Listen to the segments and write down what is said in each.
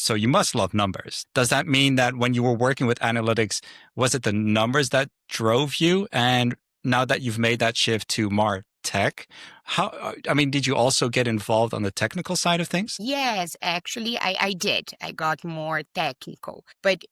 So you must love numbers. Does that mean that when you were working with analytics, was it the numbers that drove you? And now that you've made that shift to Martech, I mean, did you also get involved on the technical side of things? Yes, actually, I did. I got more technical, but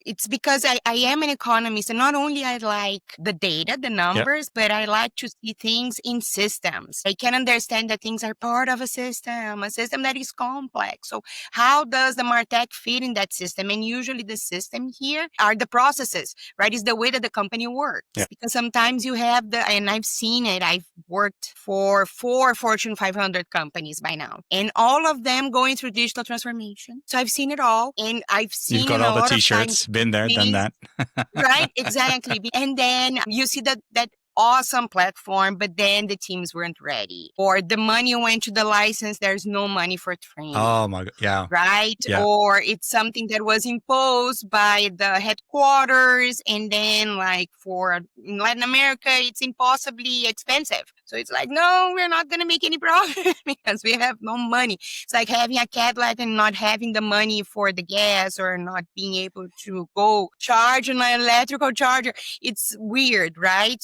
it's because I am an economist, and not only I like the data, the Yep. numbers, but I like to see things in systems. I can understand that things are part of a system that is complex. So how does the Martech fit in that system? And usually the system here are the processes, right? Is the way that the company works. Yeah. Because sometimes you have and I've seen it, I've worked for 4 Fortune 500 companies by now, and all of them going through digital transformation. So I've seen it all, and I've You've seen got in a all the lot of times t-shirts, been there, done things, that. right? Exactly. And then you see that awesome platform, but then the teams weren't ready, or the money went to the license. There's no money for training. Oh my God. Yeah. Right? Yeah. Or it's something that was imposed by the headquarters. And then, like, for in Latin America, it's impossibly expensive. So it's like, no, we're not going to make any profit because we have no money. It's like having a Cadillac and not having the money for the gas, or not being able to go charge an electrical charger. It's weird, right?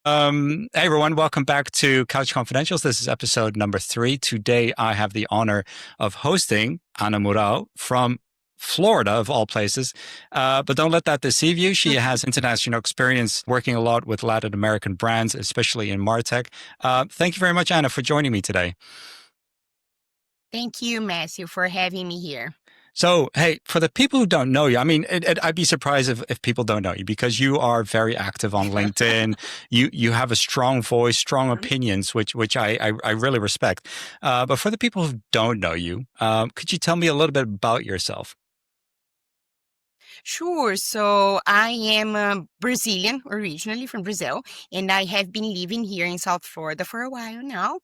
Hey everyone, welcome back to Couch Confidentials. This is episode number 3. Today I have the honor of hosting Ana Mourão from Florida, of all places. But don't let that deceive you. She has international experience working a lot with Latin American brands, especially in Martech. Thank you very much, Ana, for joining me today. Thank you, Matthew, for having me here. So, hey, for the people who don't know you, I mean, I'd be surprised if people don't know you, because you are very active on LinkedIn. You have a strong voice, strong opinions, which I really respect. But for the people who don't know you, could you tell me a little bit about yourself? Sure. So I am Brazilian, originally from Brazil, and I have been living here in South Florida for a while now.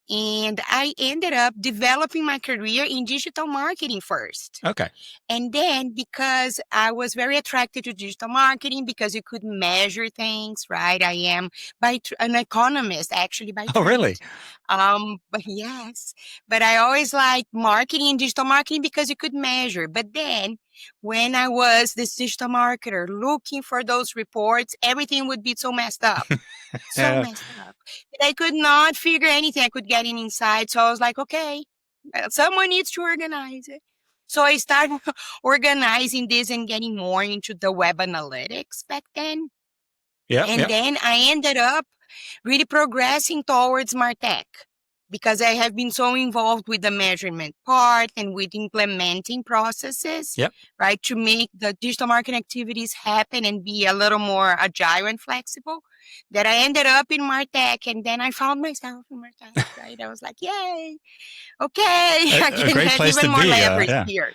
And I ended up developing my career in digital marketing first. Okay. And then, because I was very attracted to digital marketing, because you could measure things, right? I am an economist, actually, by Oh, really? trade. But yes, but I always liked marketing and digital marketing because you could measure. But then, when I was this digital marketer looking for those reports, everything would be so messed up. So Yeah. messed up. That I could not figure anything. I could get an insight. So I was like, okay, someone needs to organize it. So I started organizing this and getting more into the web analytics back then. Yeah. And Yeah. then I ended up really progressing towards Martech, because I have been so involved with the measurement part and with implementing processes, Yep. right, to make the digital marketing activities happen and be a little more agile and flexible, that I ended up in Martech. And then I found myself in Martech, right? I was like, yay, okay, I A can great have place even to more be. leverage Yeah. here.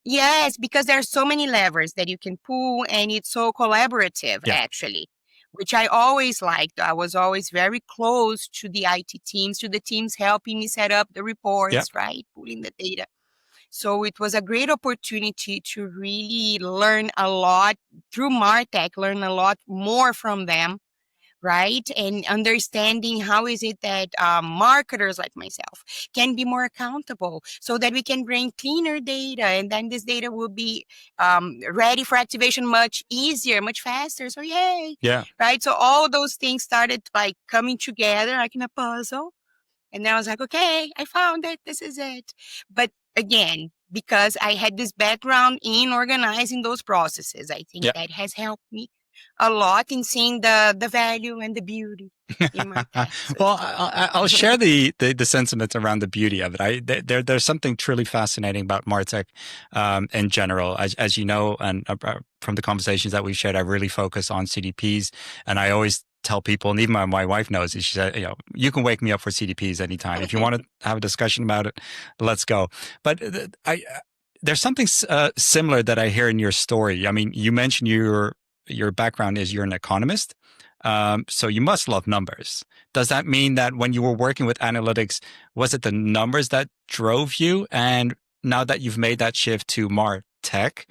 Yes, because there are so many levers that you can pull, and it's so collaborative, Yeah. actually, which I always liked. I was always very close to the IT teams, to the teams helping me set up the Yeah. reports, right? Pulling the data. So it was a great opportunity to really learn a lot through Martech, learn a lot more from them, right? And understanding how is it that marketers like myself can be more accountable, so that we can bring cleaner data, and then this data will be ready for activation much easier, much faster. So yay, Yeah. right? So all those things started like coming together like in a puzzle. And then I was like, okay, I found it. This is it. But again, because I had this background in organizing those processes, I think Yeah. that has helped me a lot in seeing the value and the beauty in my tech. So Well, to I'll share the sentiments around the beauty of it. There's something truly fascinating about Martech in general, as you know, and from the conversations that we've shared. I really focus on CDPs, and I always tell people, and even my wife knows it. She said, you can wake me up for CDPs anytime. If you want to have a discussion about it, let's go. But there's something similar that I hear in your story. I mean, you mentioned your background is you're an economist. So you must love numbers. Does that mean that when you were working with analytics, was it the numbers that drove you? And now that you've made that shift to Martech,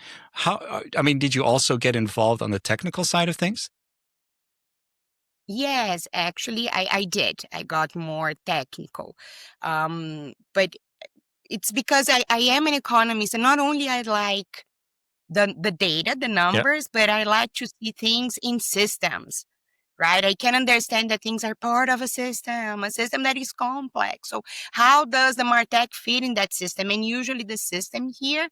I mean, did you also get involved on the technical side of things? Yes, actually, I did. I got more technical. But it's because I am an economist, and not only I like the data, the Yeah. numbers, but I like to see things in systems, right? I can understand that things are part of a system that is complex. So how does the Martech fit in that system? And usually the system here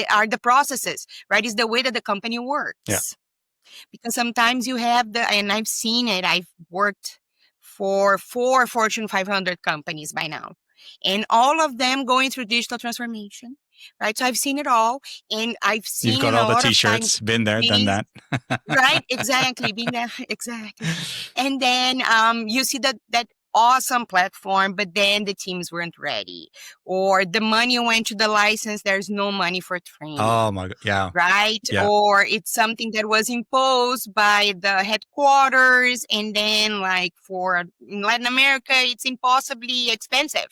are the processes, right? Is the way that the company Yeah. works. Because sometimes you have and I've seen it, I've worked for 4 Fortune 500 companies by now, and all of them going through digital transformation, right? So I've seen it all, and I've You've seen got in all a the lot of times t-shirts, been there, done companies. that. Right, exactly. Being there, exactly. And then you see that awesome platform, but then the teams weren't ready, or the money went to the license. There's no money for Oh training, my God. Yeah. right? Yeah. Or it's something that was imposed by the headquarters, and then like for in Latin America, it's impossibly expensive.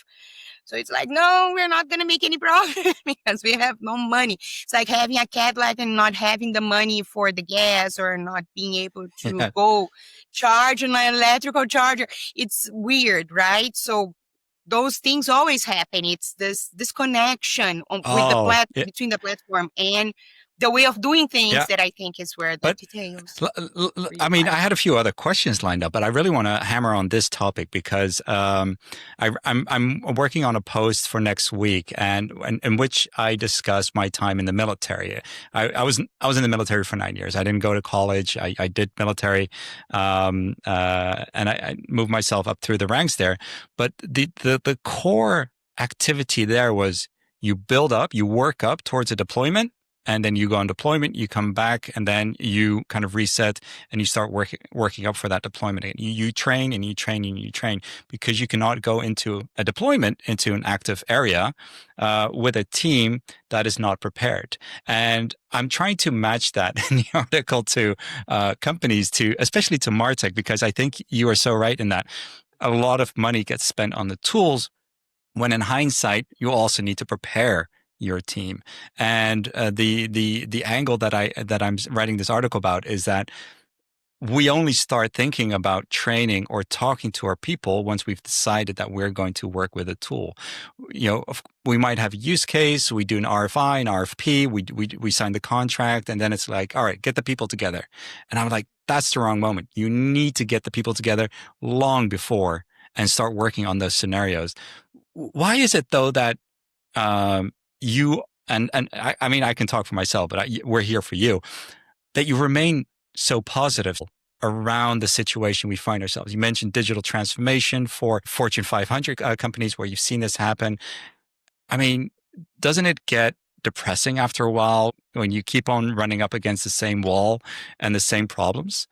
So it's like, no, we're not going to make any profit because we have no money. It's like having a Cadillac and not having the money for the gas, or not being able to Yeah. go charge an electrical charger. It's weird, right? So those things always happen. It's this disconnection with the Oh, yeah. between the platform and the way of doing things Yeah. that I think is where the But details I really mean, I lie. had a few other questions lined up, but I really want to hammer on this topic because I'm working on a post for next week, and in which I discuss my time in the military. I was in the military for 9 years. I didn't go to college. I did military, and I moved myself up through the ranks there. But the core activity there was you build up, you work up towards a deployment, and then you go on deployment, you come back, and then you kind of reset and you start working up for that deployment. And you train and you train and you train, because you cannot go into a deployment into an active area with a team that is not prepared. And I'm trying to match that in the article to companies, to especially to Martech, because I think you are so right in that a lot of money gets spent on the tools, when in hindsight, you also need to prepare your team. And the angle that I'm writing this article about is that we only start thinking about training or talking to our people once we've decided that we're going to work with a tool. You know, we might have a use case, we do an RFI, an RFP, we sign the contract, and then it's like, all right, get the people together. And I'm like, that's the wrong moment. You need to get the people together long before and start working on those scenarios. Why is it though that you and I mean, I can talk for myself, but we're here for you, that you remain so positive around the situation we find ourselves? You mentioned digital transformation for Fortune 500 companies where you've seen this happen. I mean, doesn't it get depressing after a while when you keep on running up against the same wall and the same problems?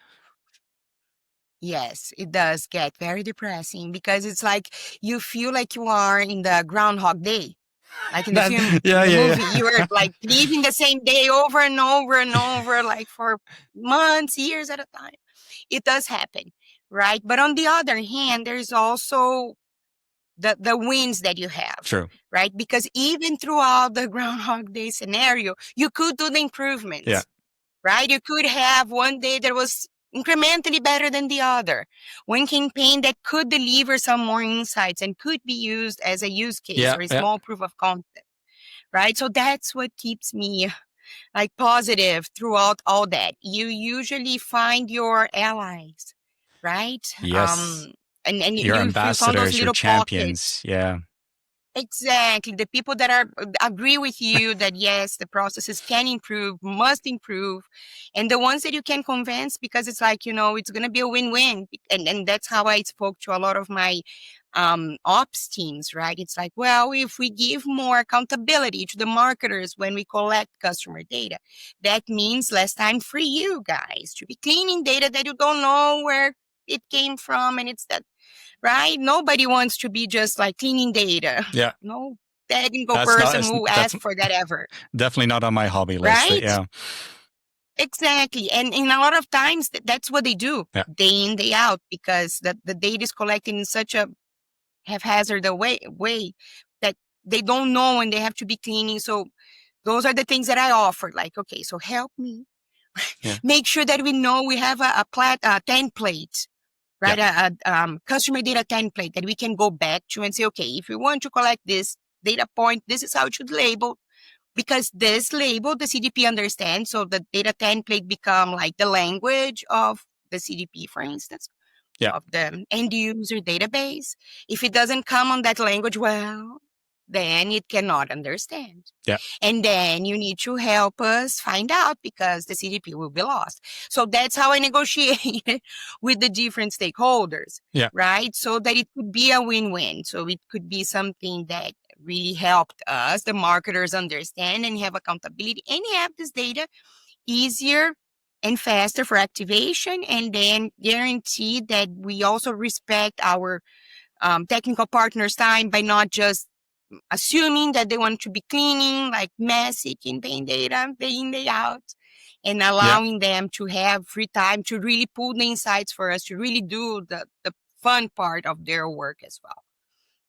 Yes, it does get very depressing because it's like you feel like you are in the Groundhog Day. Like in the That, film, yeah, in the yeah, movie, you yeah. are like living the same day over and over and over, like for months, years at a time. It does happen, right? But on the other hand, there's also the wins that you have, True. right? Because even throughout the Groundhog Day scenario, you could do the Yeah. improvements, right? You could have one day that was incrementally better than the other, one campaign that could deliver some more insights and could be used as a use case Yeah. or a Yeah. small proof of concept, right? So that's what keeps me like positive throughout all that. You usually find your allies, right? Yes. And Your you found those ambassadors, your little pockets. champions. Yeah. Exactly. The people that are agree with you that yes, the processes can improve, must improve. And the ones that you can convince, because it's like, it's gonna be a win-win. And that's how I spoke to a lot of my ops teams, right? It's like, well, if we give more accountability to the marketers when we collect customer data, that means less time for you guys to be cleaning data that you don't know where it came from. And it's that, right? Nobody wants to be just like cleaning data. Yeah. No technical That's not, person who that's asks for that ever, definitely not on my hobby list. right? Yeah. Exactly. And in a lot of times, that's what they do Yeah. day in, day out, because the data is collected in such a haphazard way that they don't know when they have to be cleaning. So those are the things that I offer. Like, okay, so help me Yeah. make sure that we know we have a template right? A customer data template that we can go back to and say, okay, if we want to collect this data point, this is how it should label, because this label the CDP understands. So the data template become like the language of the CDP, for instance, of the end user database. If it doesn't come on that language, well, then it cannot understand. Yeah. And then you need to help us find out, because the CDP will be lost. So that's how I negotiated with the different stakeholders, right? So that it could be a win-win. So it could be something that really helped us, the marketers, understand and have accountability and have this data easier and faster for activation, and then guarantee that we also respect our technical partners' time by not just assuming that they want to be cleaning like messy campaign data day in, day out, and allowing them to have free time to really pull the insights for us to really do the fun part of their work as well.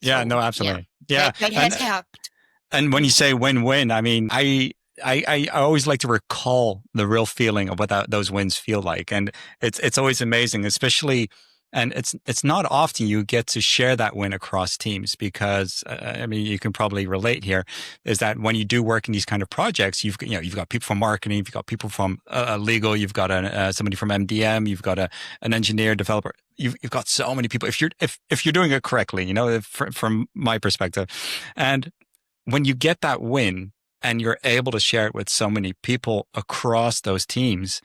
Yeah, so, no, absolutely. Yeah. That has helped. And when you say win-win, I mean, I always like to recall the real feeling of what those wins feel like. And it's always amazing, especially, and it's not often you get to share that win across teams, because I mean, you can probably relate here, is that when you do work in these kind of projects, you've got people from marketing, you've got people from legal, you've got somebody from MDM, you've got an engineer, developer. You've got so many people. If you're doing it correctly, from my perspective, and when you get that win and you're able to share it with so many people across those teams,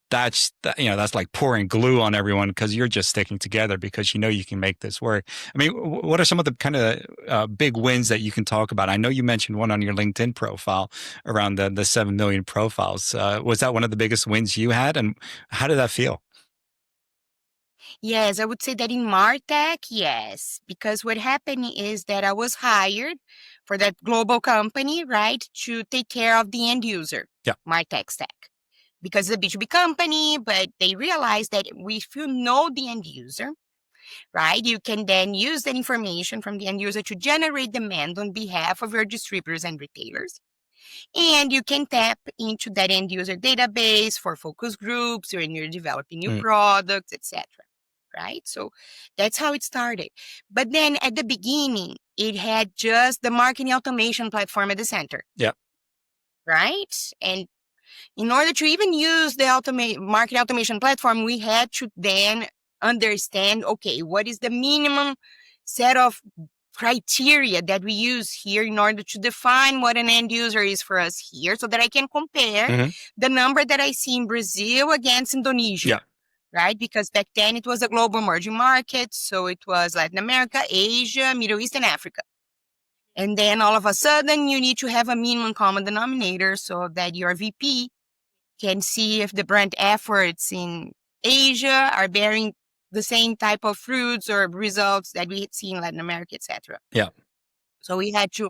that's like pouring glue on everyone, because you're just sticking together because you can make this work. I mean, what are some of the kind of big wins that you can talk about? I know you mentioned one on your LinkedIn profile around the 7 million profiles. Was that one of the biggest wins you had, and how did that feel? Yes, I would say that in Martech, yes, because what happened is that I was hired for that global company, right, to take care of the end user, Martech stack, because it's a B2B company, but they realized that if you know the end user, right, you can then use that information from the end user to generate demand on behalf of your distributors and retailers. And you can tap into that end user database for focus groups when you're developing new products, etc. Right? So that's how it started. But then at the beginning, it had just the marketing automation platform at the center. Yeah. Right? And in order to even use the marketing automation platform, we had to then understand, okay, what is the minimum set of criteria that we use here in order to define what an end user is for us here, so that I can compare the number that I see in Brazil against Indonesia. Yeah. Right? Because back then it was a global emerging market. So it was Latin America, Asia, Middle East, and Africa. And then all of a sudden you need to have a minimum common denominator so that your VP can see if the brand efforts in Asia are bearing the same type of fruits or results that we see in Latin America, etc. Yeah. So we had to,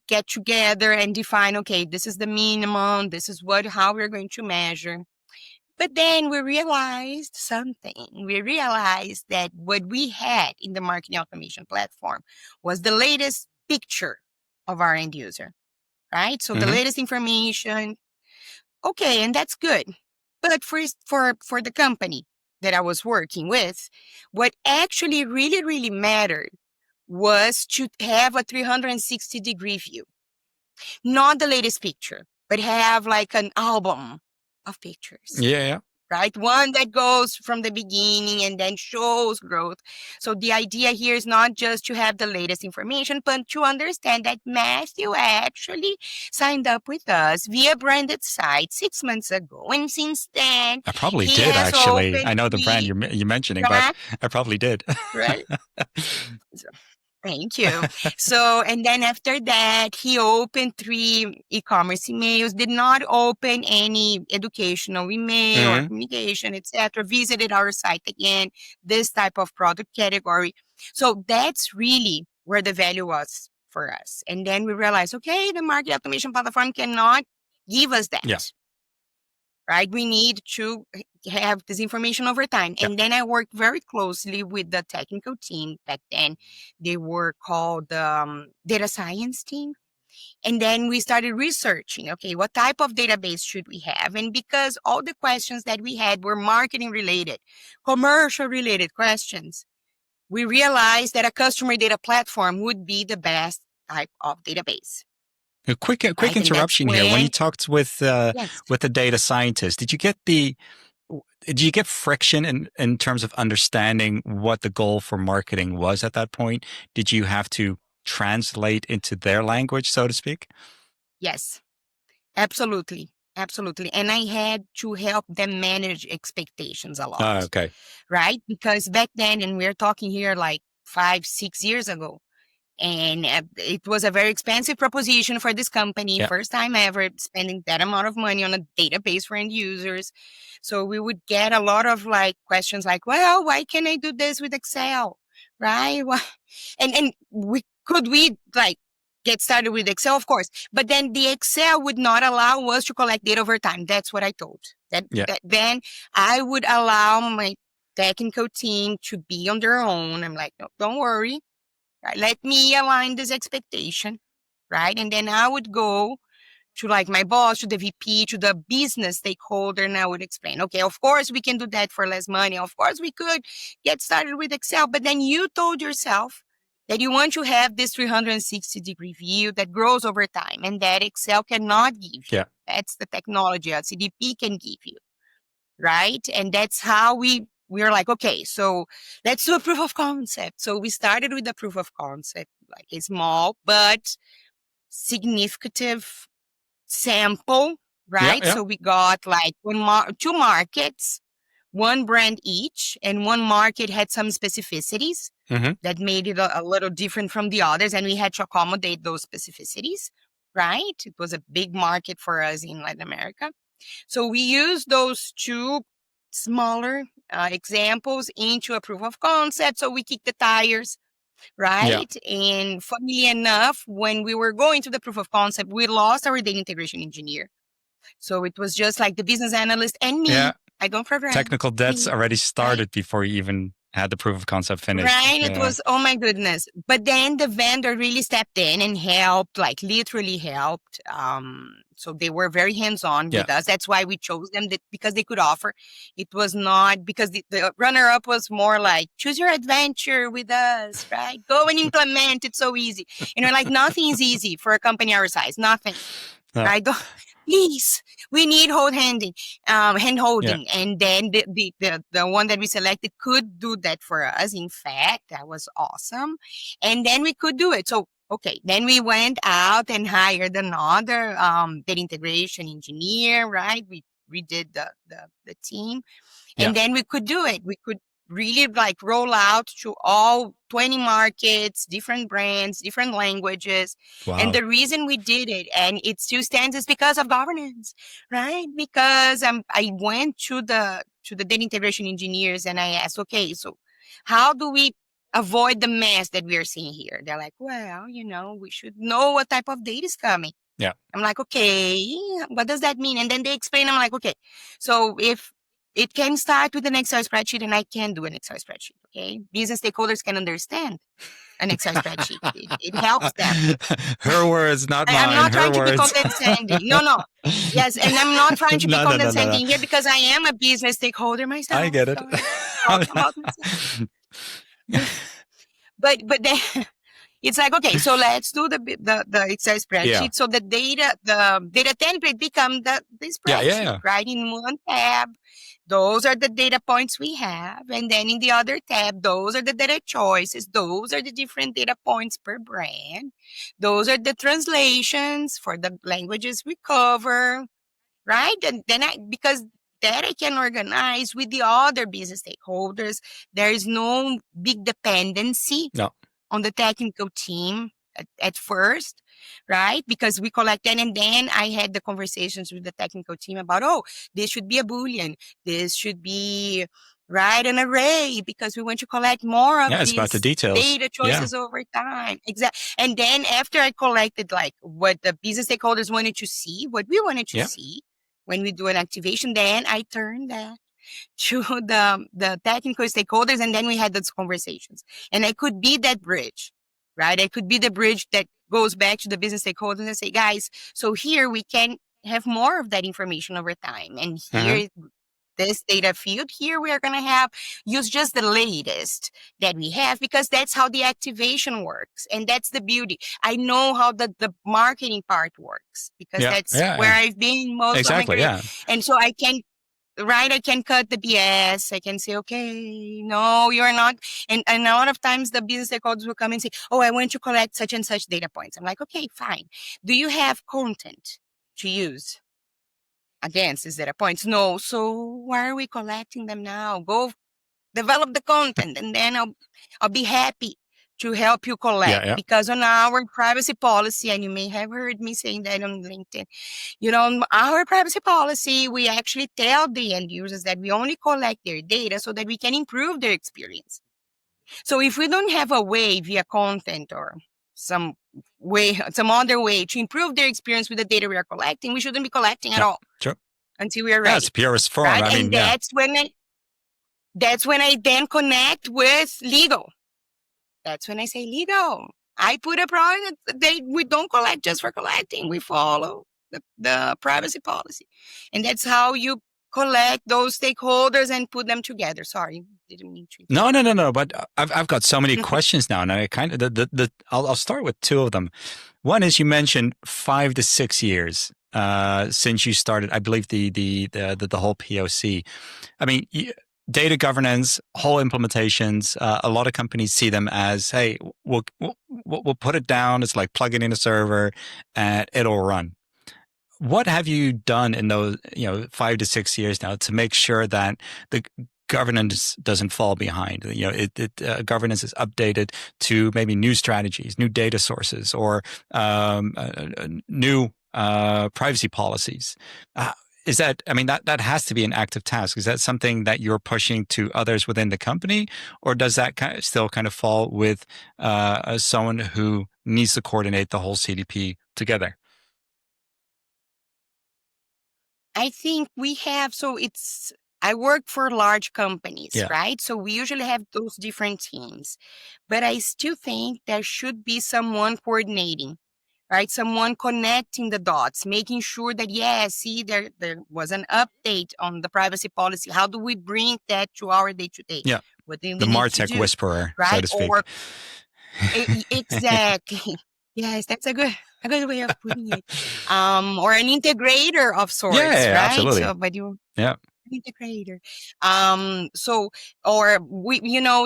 get together and define, okay, this is the minimum, this is how we're going to measure. But then we realized something. We realized that what we had in the marketing automation platform was the latest picture of our end user, right? So the latest information. Okay, and that's good. But for the company that I was working with, what actually really, really mattered was to have a 360-degree view. Not the latest picture, but have like an album of pictures. Yeah. Right? One that goes from the beginning and then shows growth. So the idea here is not just to have the latest information, but to understand that Matthew actually signed up with us via branded site 6 months ago. And since then, I probably did, actually. I know the brand you're mentioning, but I probably did. Right? Thank you. So, and then after that, he opened 3 e-commerce emails, did not open any educational email or communication, etc. Visited our site again, this type of product category. So that's really where the value was for us. And then we realized, okay, the market automation platform cannot give us that. Yeah. Right? We need to have this information over time. Yeah. And then I worked very closely with the technical team. Back then, they were called the data science team. And then we started researching, okay, what type of database should we have? And because all the questions that we had were marketing related, commercial related questions, we realized that a customer data platform would be the best type of database. A quick Right? And that's interruption here. When you talked with yes. the data scientist, did you get friction in terms of understanding what the goal for marketing was at that point? Did you have to translate into their language, so to speak? Yes, absolutely. Absolutely. And I had to help them manage expectations a lot. Oh, okay. Right? Because back then, and we're talking here like 5-6 years ago, and it was a very expensive proposition for this company. Yeah. First time ever spending that amount of money on a database for end users. So we would get a lot of like questions like, well, why can't I do this with Excel? Right? And could we like get started with Excel? Of course. But then the Excel would not allow us to collect data over time. That's what I told. Then I would allow my technical team to be on their own. I'm like, no, don't worry. Right? Let me align this expectation, right? And then I would go to like my boss, to the VP, to the business stakeholder, and I would explain, okay, of course we can do that for less money. Of course we could get started with Excel, but then you told yourself that you want to have this 360-degree view that grows over time and that Excel cannot give you. Yeah. That's the technology a CDP can give you, right? And that's how we were like, okay, so let's do a proof of concept. So we started with a proof of concept, like a small but significant sample, right? Yeah. So we got like two markets, one brand each, and one market had some specificities that made it a little different from the others, and we had to accommodate those specificities, right? It was a big market for us in Latin America. So we used those two smaller examples into a proof of concept. So we kicked the tires, right? Yeah. And funnily enough, when we were going to the proof of concept, we lost our data integration engineer. So it was just like the business analyst and me. Yeah. I don't program. Technical debts already started before you even had the proof of concept finished. Right. Yeah. It was, oh my goodness. But then the vendor really stepped in and helped, like literally helped. So they were very hands-on with us. That's why we chose them, because they could offer. It was not because the runner-up was more like, choose your adventure with us, right? Go and implement. It's so easy. Like nothing is easy for a company our size. Nothing. Right? Please, we need hand-holding. Yeah. And then the one that we selected could do that for us. In fact, that was awesome. And then we could do it. So, okay, then we went out and hired another data integration engineer, right? We did the team. And then we could do it. We could really like roll out to all 20 markets, different brands, different languages. Wow. And the reason we did it, and it still stands, is because of governance, right? Because I went to the data integration engineers and I asked, okay, so how do we avoid the mess that we are seeing here? They're like, well, we should know what type of data is coming. Yeah. I'm like, okay, what does that mean? And then they explain, I'm like, okay, so if it can start with an Excel spreadsheet, and I can do an Excel spreadsheet, okay? Business stakeholders can understand an Excel spreadsheet. It helps them. Her words, not mine. I'm not trying to be condescending. No. Yes, and I'm not trying to be condescending here because I am a business stakeholder myself. I get it. But then it's like, okay, so let's do the Excel spreadsheet. Yeah. So the data template become the spreadsheet, right? In one tab, those are the data points we have. And then in the other tab, those are the data choices. Those are the different data points per brand. Those are the translations for the languages we cover, right? And then because that I can organize with the other business stakeholders, there is no big dependency on the technical team at first, right? Because we collect that, and then I had the conversations with the technical team about, this should be a Boolean. This should be, right, an array, because we want to collect more of it's about the details. Data choices over time. Exactly. And then after I collected like what the business stakeholders wanted to see, what we wanted to see when we do an activation, then I turned that to the technical stakeholders, and then we had those conversations. And I could be that bridge, right? I could be the bridge that goes back to the business stakeholders and say, guys, so here we can have more of that information over time. And here, this data field here, we are going to use just the latest that we have, because that's how the activation works. And that's the beauty. I know how the marketing part works, because that's where I've been most of my career. And so I can cut the BS. I can say, okay, no, you're not. And a lot of times the business stakeholders will come and say, oh, I want to collect such and such data points. I'm like, okay, fine. Do you have content to use against these data points? No. So why are we collecting them now? Go develop the content, and then I'll be happy to help you collect. Because on our privacy policy, and you may have heard me saying that on LinkedIn, our privacy policy, we actually tell the end users that we only collect their data so that we can improve their experience. So if we don't have a way via content or some other way to improve their experience with the data we are collecting, we shouldn't be collecting at all. Sure. Until we are ready. That's purest form. Right? I mean, that's when I then connect with legal. That's when I say legal. I put a product we don't collect just for collecting. We follow the privacy policy. And that's how you collect those stakeholders and put them together. Sorry, didn't mean to. No. But I've got so many questions now, and I kind of I'll start with two of them. One is, you mentioned 5 to 6 years since you started, I believe, the whole POC. I mean, data governance, whole implementations. A lot of companies see them as, hey, we'll put it down. It's like plugging in a server, and it'll run. What have you done in those 5 to 6 years now to make sure that the governance doesn't fall behind? Governance is updated to maybe new strategies, new data sources, or new privacy policies. Is that, I mean, that has to be an active task. Is that something that you're pushing to others within the company, or does that still kind of fall with someone who needs to coordinate the whole CDP together? I think we have, I work for large companies, right? So we usually have those different teams, but I still think there should be someone coordinating, right? Someone connecting the dots, making sure that, there was an update on the privacy policy. How do we bring that to our day-to-day? Yeah. What do we the Martech whisperer, right? So to speak. Exactly. Yes, that's a good way of putting it. Or an integrator of sorts, right? Absolutely. So, but you, integrator.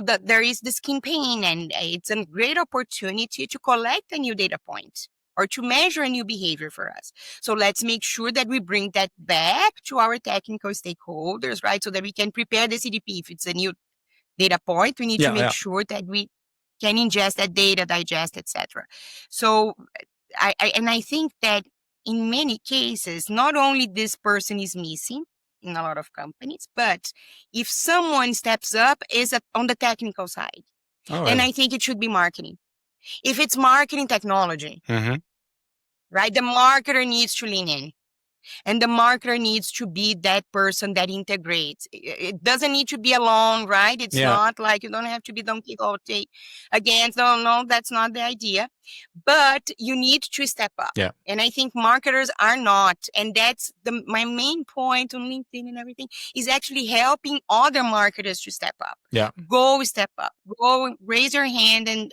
That there is this campaign, and it's a great opportunity to collect a new data point or to measure a new behavior for us. So let's make sure that we bring that back to our technical stakeholders, right? So that we can prepare the CDP. If it's a new data point, we need to make sure that we can ingest that data, digest, etc. So I think that in many cases, not only this person is missing in a lot of companies, but if someone steps up, is on the technical side. And I think it should be marketing. If it's marketing technology, right, the marketer needs to lean in. And the marketer needs to be that person that integrates. It doesn't need to be alone, right? It's not like you don't have to be Don Quixote against. No, that's not the idea. But you need to step up. Yeah. And I think marketers are not. And that's my main point on LinkedIn and everything, is actually helping other marketers to step up. Yeah. Go step up. Go raise your hand and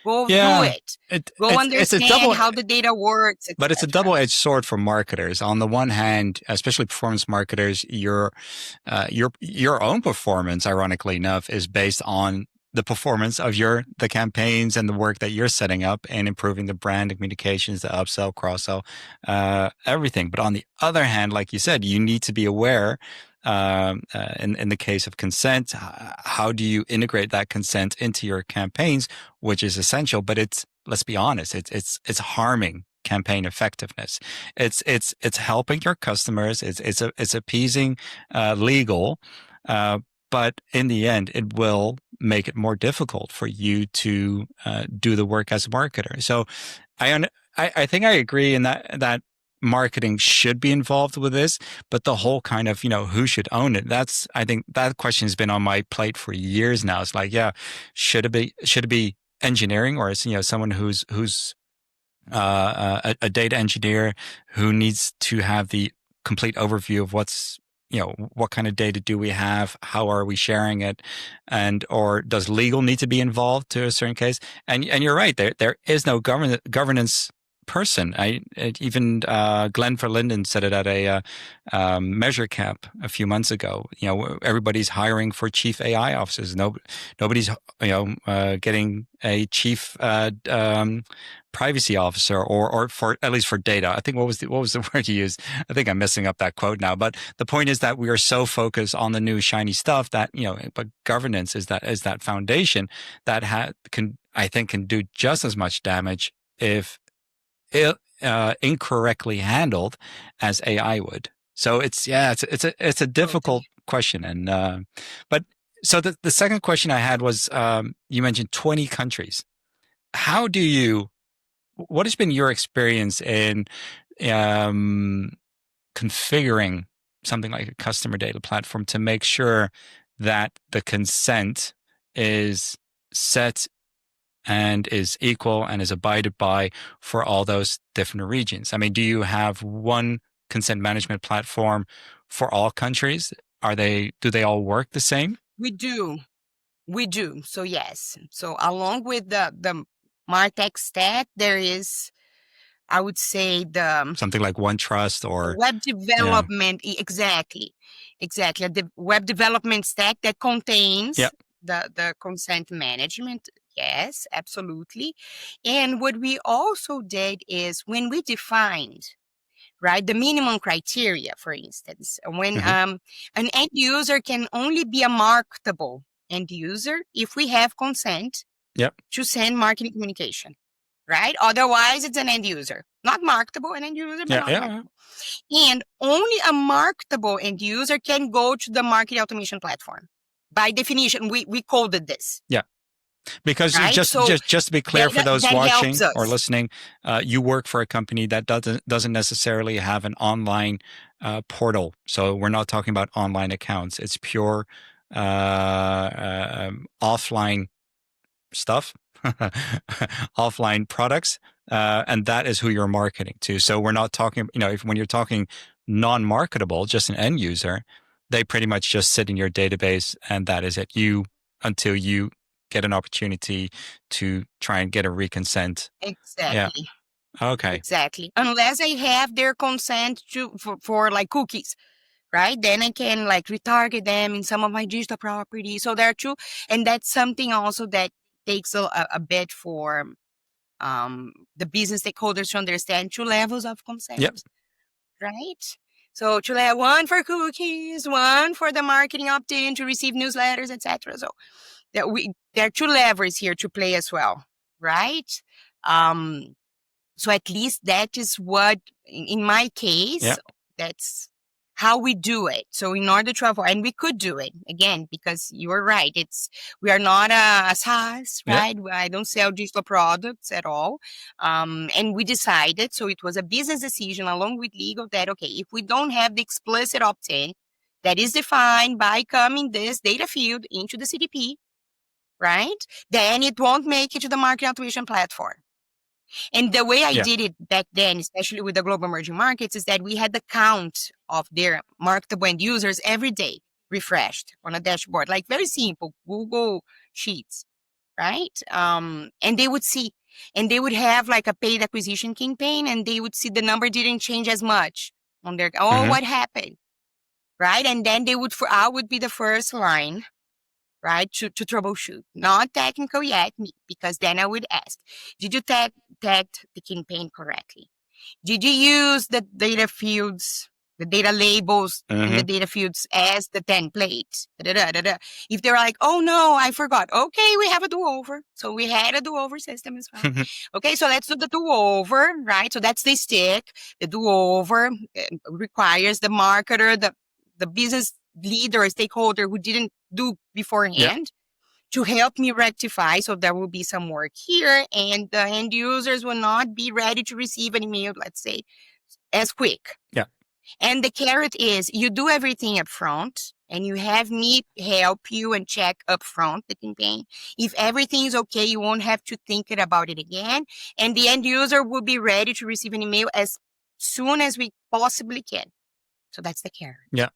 go do it. Go understand how the data works. But it's a double-edged sword for marketers. On the one hand, especially performance marketers, your own performance, ironically enough, is based on the performance of the campaigns and the work that you're setting up and improving the brand, the communications, the upsell, cross-sell, everything. But on the other hand, like you said, you need to be aware. In the case of consent, how do you integrate that consent into your campaigns, which is essential, but let's be honest, it's harming campaign effectiveness. It's helping your customers. It's appeasing legal, but in the end, it will make it more difficult for you to do the work as a marketer. So I think I agree in that marketing should be involved with this, but the whole kind of, who should own it? I think that question has been on my plate for years now. It's like, should it be engineering, or as someone who's a data engineer who needs to have the complete overview of what kind of data do we have, how are we sharing it, and or does legal need to be involved to a certain case? And you're right, there is no governance person. Even Glenn Verlinden said it at a Measure Cap a few months ago. Everybody's hiring for chief AI officers. Nobody's getting a chief privacy officer, or for at least for data. I think what was the word you used? I think I'm messing up that quote now. But the point is that we are so focused on the new shiny stuff that but governance is that foundation that can do just as much damage if incorrectly handled as AI would. So it's a difficult question. And but so the second question I had was, you mentioned 20 countries. What has been your experience in configuring something like a customer data platform to make sure that the consent is set and is equal and is abided by for all those different regions? I mean, do you have one consent management platform for all countries? Do they all work the same? We do. So yes. So along with the Martech stack, there is, I would say, the something like OneTrust or web development. Yeah. Exactly. The web development stack that contains the consent management. Yes, absolutely. And what we also did is when we defined, right, the minimum criteria, for instance, when an end user can only be a marketable end user if we have consent to send marketing communication, right? Otherwise, it's an end user, not marketable, an end user, but not marketable. And only a marketable end user can go to the marketing automation platform. By definition, we coded this. Yeah. Because just to be clear for those watching or listening, you work for a company that doesn't necessarily have an online portal. So we're not talking about online accounts. It's pure offline stuff, offline products, and that is who you're marketing to. So we're not talking, when you're talking non-marketable, just an end user, they pretty much just sit in your database, and that is it. Until you get an opportunity to try and get a reconsent. Exactly. Yeah. Okay. Exactly. Unless I have their consent for like cookies, right? Then I can like retarget them in some of my digital properties. So there are two, and that's something also that takes a bit for the business stakeholders to understand 2 levels of consent, right? So to have one for cookies, one for the marketing opt-in to receive newsletters, etc. So there are 2 levers here to play as well, right? So at least that is what, in my case, that's how we do it. So in order to avoid, and we could do it again, because you're right, we are not a SaaS, right? I don't sell digital products at all. And we decided, so it was a business decision along with legal, that, okay, if we don't have the explicit opt-in that is defined by coming this data field into the CDP, right, then it won't make it to the marketing automation platform. And the way I did it back then, especially with the global emerging markets, is that we had the count of their marketable end users every day refreshed on a dashboard, like very simple Google Sheets, right? And they would see, and they would have like a paid acquisition campaign, and they would see the number didn't change as much on their, what happened, right? And then I would be the first line, right, to troubleshoot. Not technical yet, because then I would ask, did you tag the campaign correctly? Did you use the data fields, the data labels in the data fields as the template? If they're like, oh no, I forgot. Okay, we have a do-over. So we had a do-over system as well. Okay, so let's do the do-over, right? So that's the stick. The do-over requires the marketer, the business leader or stakeholder who didn't do beforehand to help me rectify. So there will be some work here, and the end users will not be ready to receive an email, let's say, as quick. And the carrot is you do everything up front, and you have me help you and check upfront the campaign. If everything is okay, you won't have to think about it again. And the end user will be ready to receive an email as soon as we possibly can. So that's the carrot. Yeah.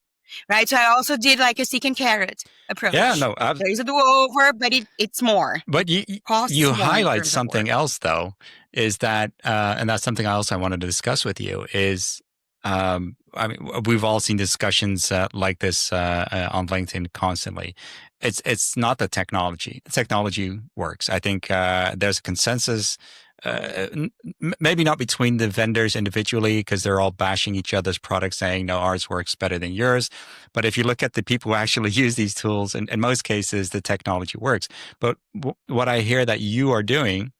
Right. So I also did like a stick and carrot approach. Yeah, no, there is a do-over, but it's more. But Costs you more in highlight terms of something work. else, though, is that, and that's something else I wanted to discuss with you is, I mean, we've all seen discussions like this on LinkedIn constantly. It's not the technology. The technology works. I think there's a consensus, maybe not between the vendors individually, because they're all bashing each other's products, saying, no, ours works better than yours. But if you look at the people who actually use these tools, in most cases, the technology works. But what I hear that you are doing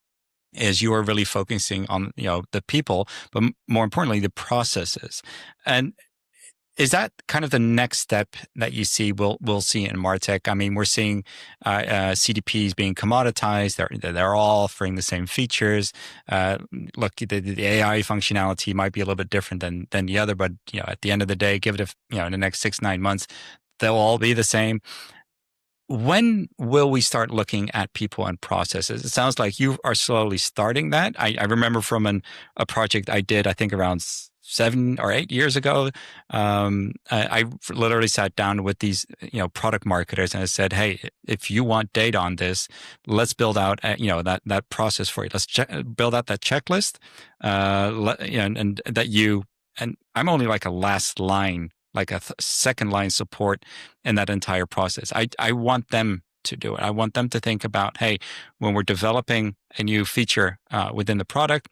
is you are really focusing on, the people, but more importantly, the processes. And is that kind of the next step that you see we'll see in Martech? I mean, we're seeing CDPs being commoditized. They're all offering the same features. Look, the AI functionality might be a little bit different than the other, but at the end of the day, give it in the next 6-9 months, they'll all be the same. When will we start looking at people and processes? It sounds like you are slowly starting that. I remember from a project I did, I think around 7 or 8 years ago. I literally sat down with these, product marketers, and I said, "Hey, if you want data on this, let's build out, that process for you. Let's build out that checklist, and that you." And I'm only like a last line, like a second line support in that entire process. I want them to do it. I want them to think about, hey, when we're developing a new feature within the product,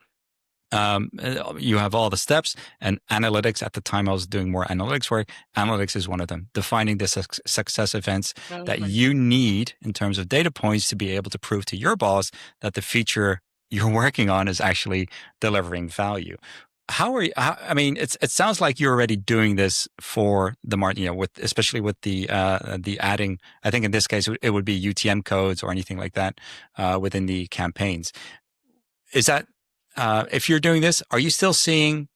you have all the steps, and analytics. At the time I was doing more analytics work. Analytics is one of them. Defining the success events that you need in terms of data points to be able to prove to your boss that the feature you're working on is actually delivering value. How are you? I mean, it sounds like you're already doing this for the market, especially with the adding. I think in this case it would be UTM codes or anything like that within the campaigns. Is that if you're doing this, are you still seeing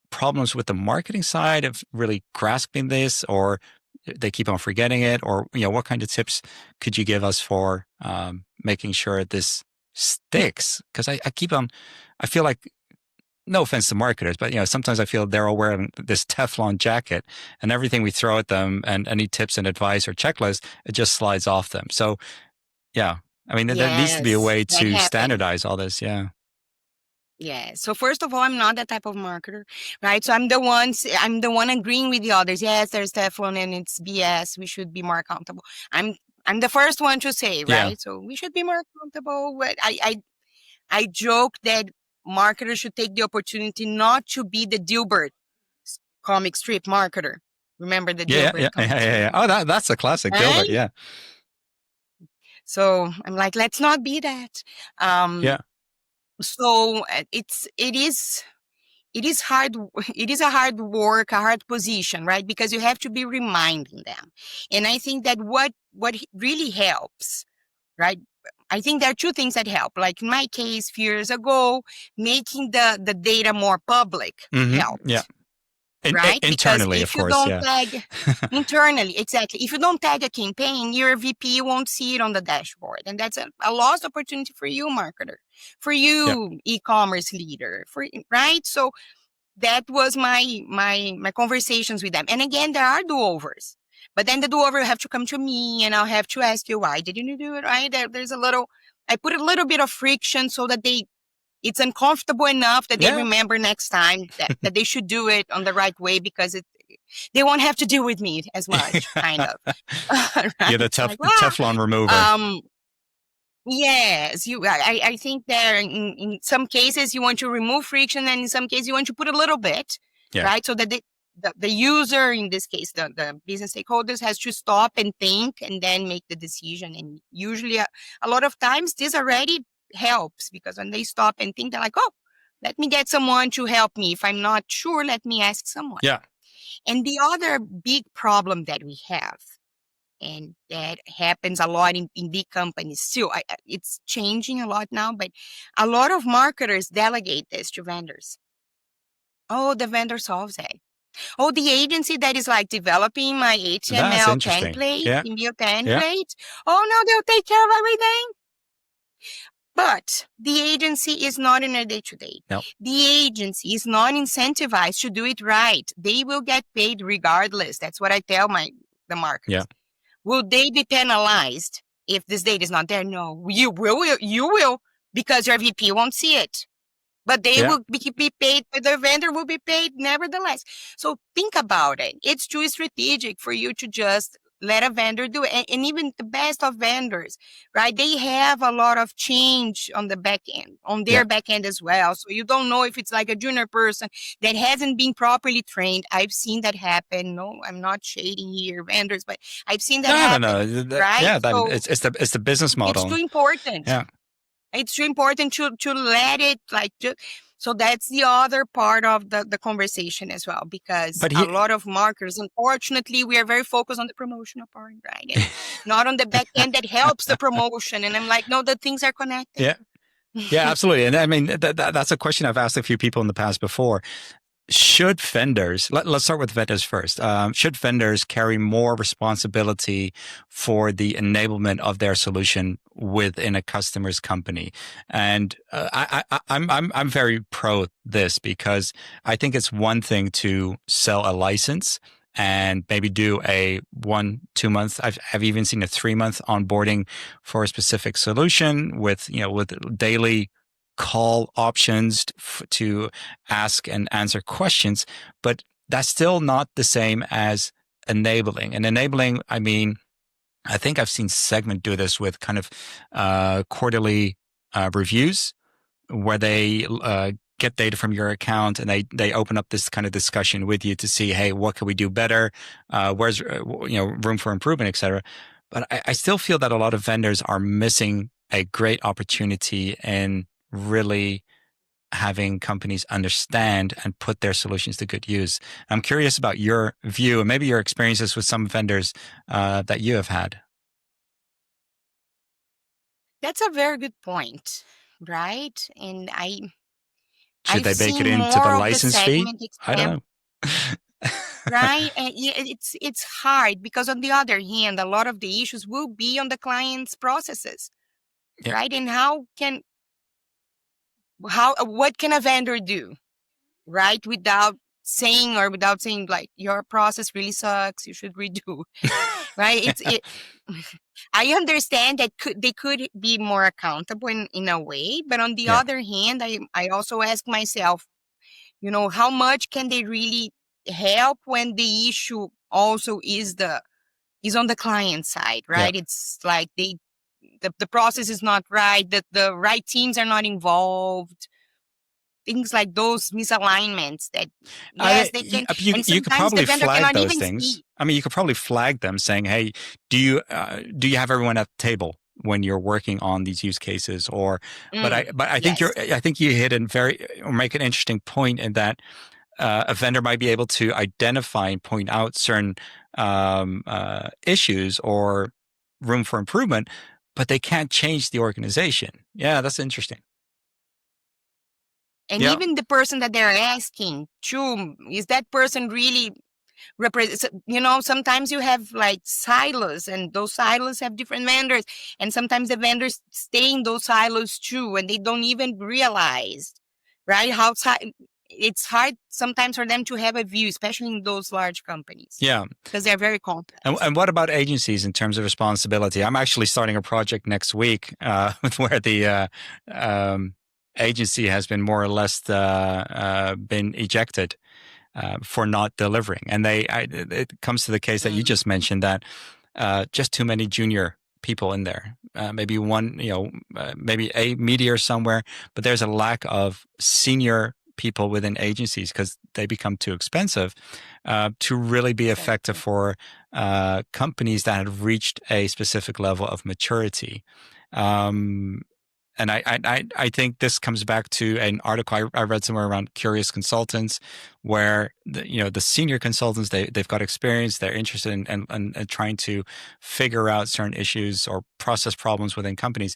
problems with the marketing side of really grasping this, or they keep on forgetting it, or what kind of tips could you give us for making sure this sticks? Because I feel like. No offense to marketers, but sometimes I feel they're all wearing this Teflon jacket, and everything we throw at them, and any tips and advice or checklist, it just slides off them. So, yeah, I mean, there needs to be a way to standardize all this. Yeah. Yeah. So first of all, I'm not that type of marketer, right? So I'm the one agreeing with the others. Yes, there's Teflon and it's BS. We should be more accountable. I'm the first one to say, right? Yeah. So we should be more accountable. But I joke that marketers should take the opportunity not to be the Dilbert comic strip marketer. Remember the Dilbert comic strip? Yeah. Oh, that's a classic, right? Dilbert, yeah. So I'm like, let's not be that. Yeah. So it is hard. It is a hard work, a hard position, right? Because you have to be reminding them. And I think that what really helps, right? I think there are two things that help. Like in my case, few years ago, making the data more public helped. Yeah. Right? Internally, because if of course, you don't tag internally, exactly. If you don't tag a campaign, your VP won't see it on the dashboard, and that's a lost opportunity for you, marketer, for you, e-commerce leader, right? So that was my conversations with them. And again, there are do-overs, but then the do-over will have to come to me, and I'll have to ask you, why didn't you do it right? There's I put a little bit of friction so that it's uncomfortable enough that they remember next time that they should do it on the right way, because they won't have to deal with me as much, kind of. Right? Yeah, the Teflon remover. Yes, I think there in some cases you want to remove friction, and in some cases you want to put a little bit, right? So that the user, in this case, the business stakeholders, has to stop and think and then make the decision. And usually a lot of times this already helps, because when they stop and think, they're like, oh, let me get someone to help me. If I'm not sure, let me ask someone. Yeah. And the other big problem that we have, and that happens a lot in big companies too, it's changing a lot now, but a lot of marketers delegate this to vendors. Oh, the vendor solves it. Oh, the agency that is like developing my That's HTML interesting. template, Yeah. email Yeah. template. Oh no, they'll take care of everything. But the agency is not in a day-to-day. No. The agency is not incentivized to do it right. They will get paid regardless. That's what I tell the marketers. Yeah. Will they be penalized if this data is not there? No, you will, because your VP won't see it. But they will be paid, the vendor will be paid nevertheless. So think about it. It's too strategic for you to just let a vendor do it. And even the best of vendors, right? They have a lot of change on the back end, on their back end as well. So you don't know if it's like a junior person that hasn't been properly trained. I've seen that happen. No, I'm not shading here vendors, but I've seen that happen. No. Right? Yeah, so it's the business model. it's too important. Yeah. It's too important to let it so that's the other part of the conversation as well, because a lot of marketers, unfortunately, we are very focused on the promotional part, right? And not on the back end that helps the promotion. And I'm like, no, the things are connected. Yeah. Yeah, absolutely. And I mean, that's a question I've asked a few people in the past before. Should vendors, let's start with vendors first. Should vendors carry more responsibility for the enablement of their solution within a customer's company? And I'm very pro this, because I think it's one thing to sell a license and maybe do a 1-2 month. I've even seen a 3-month onboarding for a specific solution with daily call options to ask and answer questions, but that's still not the same as enabling. And enabling, I mean, I think I've seen Segment do this with kind of quarterly reviews, where they get data from your account and they open up this kind of discussion with you to see, hey, what can we do better? Where's room for improvement, et cetera. But I still feel that a lot of vendors are missing a great opportunity in really having companies understand and put their solutions to good use. I'm curious about your view and maybe your experiences with some vendors that you have had. That's a very good point, right? And Should they I've bake it seen into the more of the license fee? segment I don't know. right? And it's hard, because on the other hand, a lot of the issues will be on the client's processes, right? And what can a vendor do, right? Without saying like, your process really sucks, you should redo, right? I understand that they could be more accountable in a way, but on the other hand, I also ask myself, how much can they really help when the issue also is on the client side, right? It's like the process is not right, that the right teams are not involved, things like those misalignments that, yes, they can. And You could sometimes the probably vendor flag cannot those even things. see. I mean, you could probably flag them saying, hey, do you have everyone at the table when you're working on these use cases? Or, but I think I think you hit or make an interesting point in that a vendor might be able to identify and point out certain issues or room for improvement, but they can't change the organization. Yeah, that's interesting. And even the person that they're asking to, is that person really represent? Sometimes you have like silos, and those silos have different vendors, and sometimes the vendors stay in those silos too, and they don't even realize, right? It's hard sometimes for them to have a view, especially in those large companies. Yeah. Because they're very complex. And what about agencies in terms of responsibility? I'm actually starting a project next week where the agency has been more or less been ejected for not delivering. And it comes to the case that you just mentioned, that just too many junior people in there. Maybe one, maybe a meteor somewhere, but there's a lack of senior people within agencies because they become too expensive to really be effective for companies that have reached a specific level of maturity. And I think this comes back to an article I read somewhere around curious consultants, where the senior consultants, they've got experience, they're interested in trying to figure out certain issues or process problems within companies.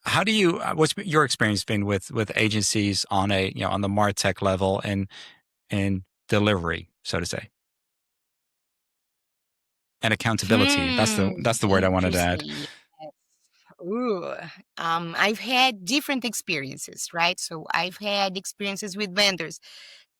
How do you? What's your experience been with agencies on on the Martech level and delivery so to say. And accountability. That's the word I wanted to add. Interesting. Yes. Ooh. I've had different experiences, right? So I've had experiences with vendors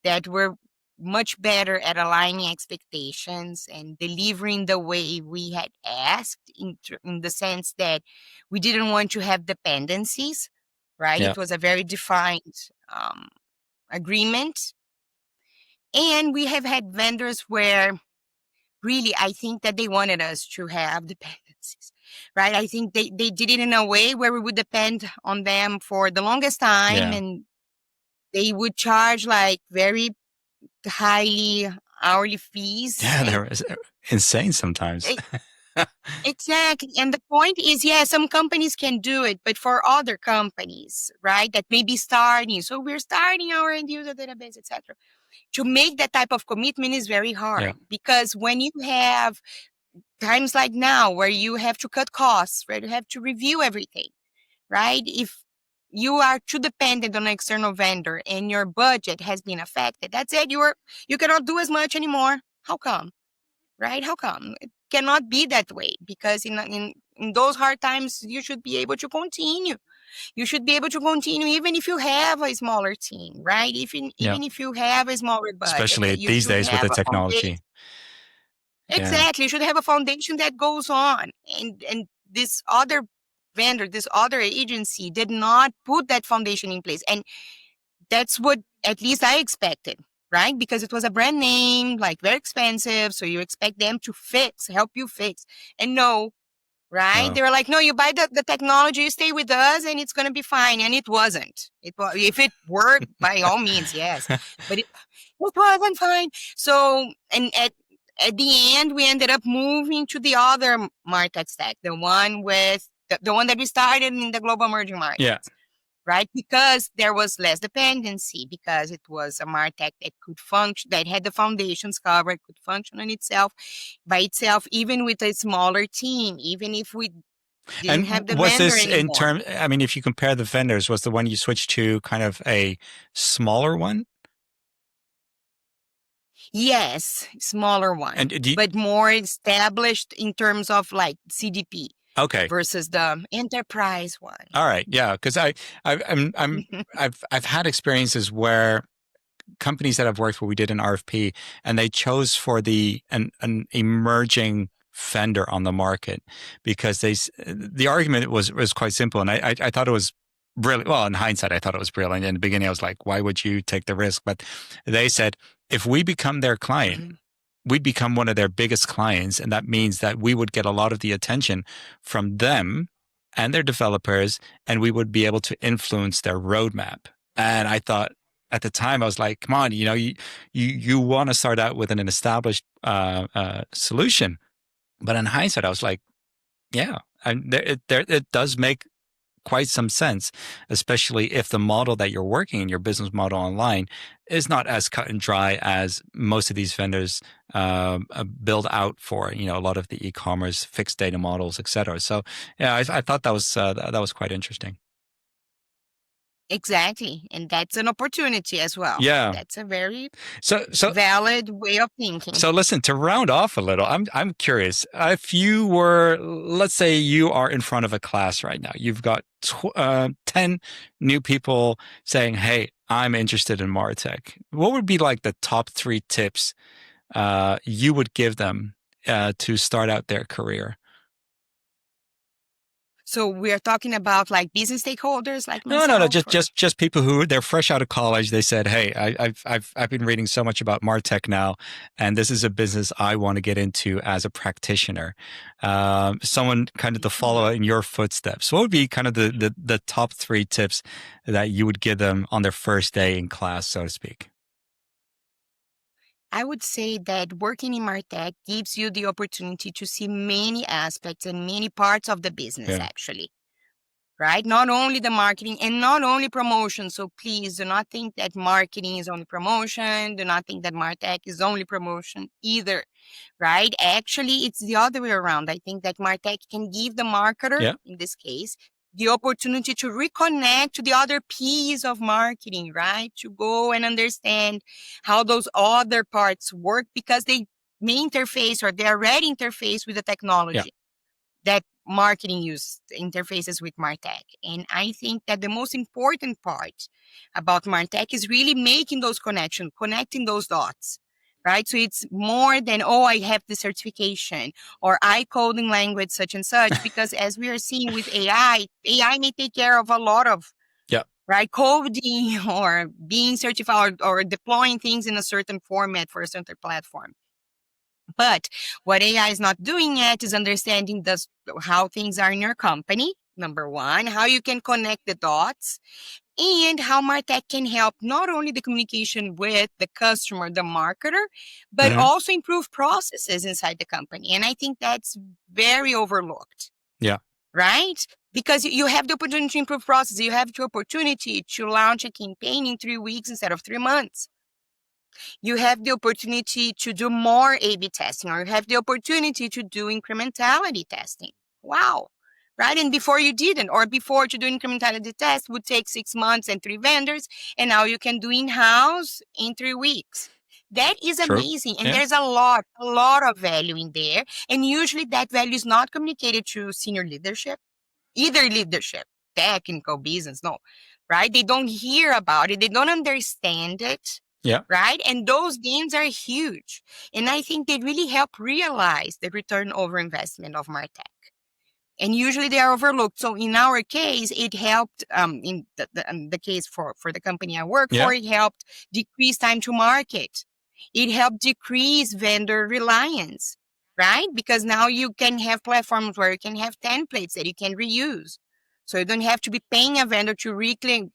that were much better at aligning expectations and delivering the way we had asked, in the sense that we didn't want to have dependencies, right? Yeah. It was a very defined agreement. And we have had vendors where really I think that they wanted us to have dependencies, right? I think they did it in a way where we would depend on them for the longest time, Yeah. and they would charge like very highly hourly fees. Yeah, And they're insane sometimes. exactly. And the point is, yeah, some companies can do it, but for other companies, right, that may be starting, so we're starting our end user database, etc. To make that type of commitment is very hard, Yeah. because when you have times like now where you have to cut costs, right, you have to review everything, right? If you are too dependent on an external vendor and your budget has been affected, that's it. You cannot do as much anymore. How come? Right? How come? It cannot be that way, because in those hard times, you should be able to continue. You should be able to continue even if you have a smaller team, right? Yeah. Even if you have a smaller budget, Especially you these should days with the have a foundation. technology. Yeah. Exactly. You should have a foundation that goes on. And this other vendor, this other agency did not put that foundation in place. And that's what at least I expected, right? Because it was a brand name, like very expensive. So you expect them to help you fix. And no, right? No. They were like, no, you buy the technology, you stay with us, and it's going to be fine. And it wasn't. If it worked, by all means, yes. But it wasn't fine. So, and at the end, we ended up moving to the other Martech stack, the one with the one that we started in the global emerging markets. Yeah. Right? Because there was less dependency, because it was a Martech that could function, that had the foundations covered, could function on itself, by itself, even with a smaller team, even if we didn't have the was vendor this in anymore. term? I mean, if you compare the vendors, was the one you switched to kind of a smaller one? Yes, smaller one, And but more established in terms of like CDP. Okay. Versus the enterprise one. All right. Yeah. Because I've had experiences where companies that I've worked with, we did an RFP and they chose for an emerging vendor on the market because the argument was quite simple. And I thought it was brilliant. Well, in hindsight, I thought it was brilliant. In the beginning, I was like, why would you take the risk? But they said, if we become their client, we'd become one of their biggest clients. And that means that we would get a lot of the attention from them and their developers, and we would be able to influence their roadmap. And I thought at the time, I was like, come on, you want to start out with an established solution. But in hindsight, I was like, yeah, it does make quite some sense, especially if the model that you're working in, your business model online, is not as cut and dry as most of these vendors build out for, a lot of the e-commerce fixed data models, et cetera. So yeah, I thought that was quite interesting. Exactly. And that's an opportunity as well. Yeah. That's a very so valid way of thinking. So listen, to round off a little, I'm curious. If you were, let's say you are in front of a class right now, you've got 10 new people saying, hey, I'm interested in Martech. What would be like the top 3 tips you would give them to start out their career? So we're talking about like business stakeholders, like myself? No, just people who they're fresh out of college. They said, "Hey, I've been reading so much about Martech now, and this is a business I want to get into as a practitioner." Someone kind of to follow in your footsteps. What would be kind of the top 3 tips that you would give them on their first day in class, so to speak? I would say that working in Martech gives you the opportunity to see many aspects and many parts of the business, actually, right? Not only the marketing and not only promotion. So please do not think that marketing is only promotion. Do not think that Martech is only promotion either, right? Actually, it's the other way around. I think that Martech can give the marketer, in this case, the opportunity to reconnect to the other piece of marketing, right? To go and understand how those other parts work, because they may interface, or they already interface with the technology that marketing interfaces with Martech. And I think that the most important part about Martech is really making those connections, connecting those dots, right? So it's more than, oh, I have the certification, or I code in language such and such, because as we are seeing with AI may take care of a lot of, right, coding or being certified, or deploying things in a certain format for a certain platform. But what AI is not doing yet is understanding how things are in your company, number one, how you can connect the dots, and how Martech can help not only the communication with the customer, the marketer, but also improve processes inside the company. And I think that's very overlooked. Yeah. Right? Because you have the opportunity to improve processes. You have the opportunity to launch a campaign in 3 weeks instead of 3 months. You have the opportunity to do more A/B testing, or you have the opportunity to do incrementality testing. Wow. Right? And before you didn't, or before to do incrementality test would take 6 months and 3 vendors, and now you can do in-house in 3 weeks. That is amazing. And there's a lot of value in there. And usually that value is not communicated to senior leadership, either leadership, technical, business, no, right? They don't hear about it. They don't understand it. Yeah. Right. And those gains are huge. And I think they really help realize the return over investment of Martech. And usually they are overlooked. So in our case, it helped, in the case for the company I work for, it helped decrease time to market. It helped decrease vendor reliance, right? Because now you can have platforms where you can have templates that you can reuse. So you don't have to be paying a vendor to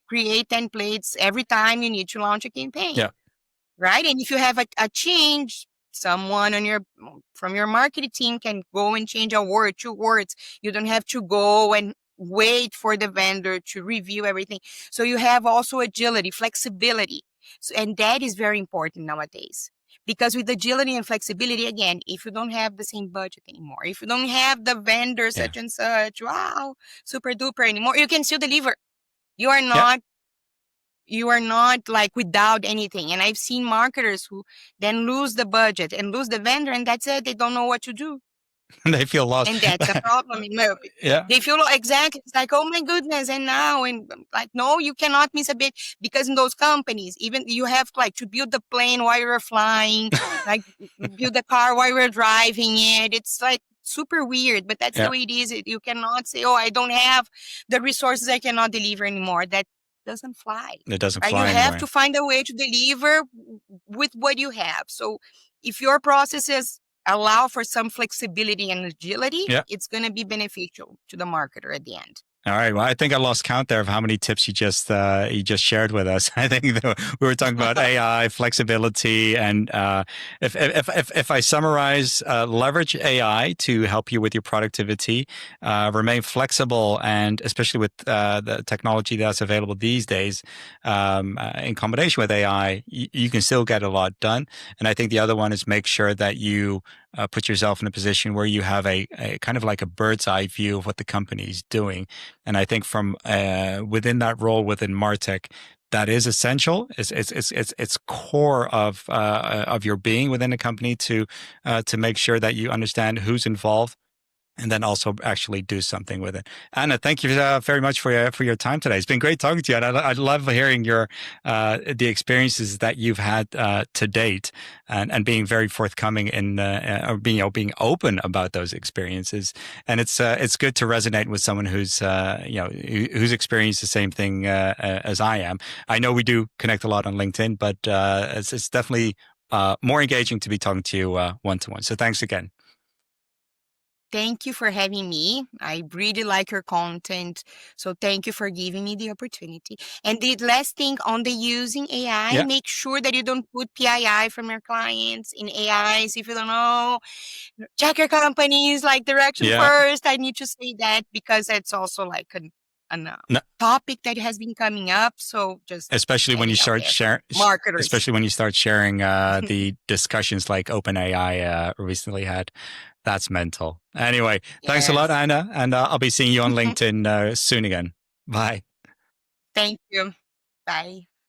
create templates every time you need to launch a campaign. Yeah. Right? And if you have a change, someone from your marketing team can go and change a word, 2 words. You don't have to go and wait for the vendor to review everything. So you have also agility, flexibility. And that is very important nowadays. Because with agility and flexibility, again, if you don't have the same budget anymore, if you don't have the vendor such and such, wow, super duper anymore, you can still deliver. You are not like without anything. And I've seen marketers who then lose the budget and lose the vendor, and that's it. They don't know what to do. They feel lost. And that's a problem in my opinion. They feel exactly, it's like, oh my goodness, and now, and like, no, you cannot miss a bit, because in those companies, even you have like to build the plane while you're flying, like build the car while you're driving it. It's like super weird, but that's the way it is. You cannot say, oh, I don't have the resources, I cannot deliver anymore. That doesn't fly. It doesn't fly You anymore. have to find a way to deliver with what you have. So if your processes allow for some flexibility and agility, it's going to be beneficial to the marketer at the end. All right. Well, I think I lost count there of how many tips you just shared with us. I think we were talking about AI, flexibility, and if I summarize, leverage AI to help you with your productivity, remain flexible, and especially with the technology that's available these days, in combination with AI, you can still get a lot done. And I think the other one is make sure that you put yourself in a position where you have a kind of like a bird's eye view of what the company is doing. And I think from within that role within Martech, that is essential. It's core of your being within a company to make sure that you understand who's involved, and then also actually do something with it. Ana, thank you very much for your time today. It's been great talking to you, and I love hearing your the experiences that you've had to date, and being very forthcoming in or being open about those experiences. And it's good to resonate with someone who's who's experienced the same thing as I am. I know we do connect a lot on LinkedIn, but it's definitely more engaging to be talking to you one-to-one. So thanks again. Thank you for having me. I really like your content. So thank you for giving me the opportunity. And the last thing on the using AI, make sure that you don't put PII from your clients in AIs. If you don't know, check your company's like direction first. I need to say that because it's also like No, topic that has been coming up. So just especially when you getting out start there for sharing, marketers. especially when you start sharing the discussions like OpenAI recently had. That's mental. Anyway, thanks a lot, Yes. Anna, and I'll be seeing you on LinkedIn soon again. Bye. Thank you. Bye.